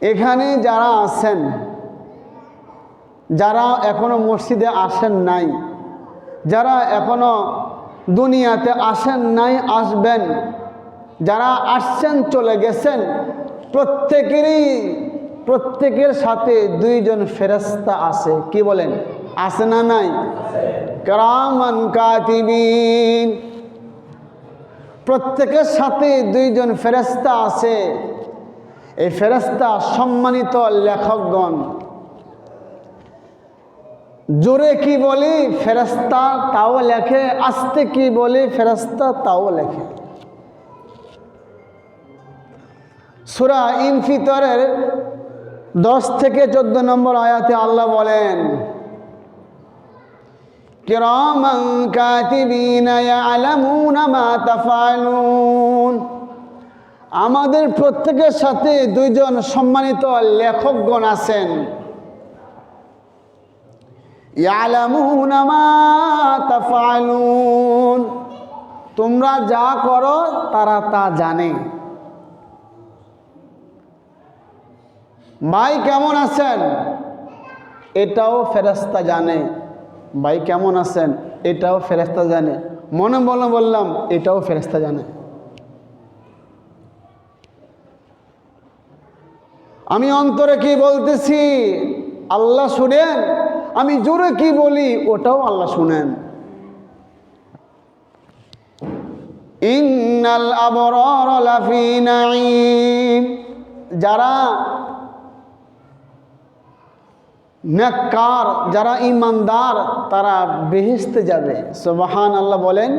এখানে যারা আছেন, যারা এখনো মসজিদে আসেন নাই, যারা এখনো দুনিয়াতে আসেন নাই, আসবেন, যারা আসছেন চলে গেছেন, প্রত্যেকের সাথে দুইজন ফেরেশতা আছে। কি বলেন, আছে না নাই? কিরামান কাতিবিন, প্রত্যেকের সাথে দুইজন ফেরেশতা আছে। এই ফেরেশতা সম্মানিত লেখকগণ। জোরে কি বলি ফেরেশতা তাও লেখে, আস্তে কি বলি ফেরেশতা তাও লেখে। সূরা ইনফিতরের 10 থেকে 14 নম্বর আয়াতে আল্লাহ বলেন, কিরামান কাতিবিনা ইয়ালামুনা মা তাফআলুন। আমাদের প্রত্যেকের সাথে দুইজন সম্মানিত লেখকগণ আছেন। ইয়ালামুনা মা তাফআলুন, তোমরা যা করো তারা তা জানে। ভাই কেমন আছেন, এটাও ফেরেশতা জানে। ভাই কেমন আছেন, এটাও ফেরেশতা জানে। মনে মনে বললাম, এটাও ফেরেশতা জানে। আমি অন্তরে কি বলতেছি আল্লাহ শুনেন, আমি জোরে কি বলি ওটাও আল্লাহ শুনেন। ইন্নাল আবরার লাফি নাঈম, যারা নেককার, যারা ঈমানদার, তারা বেহেশতে যাবে। সুবহানাল্লাহ বলেন।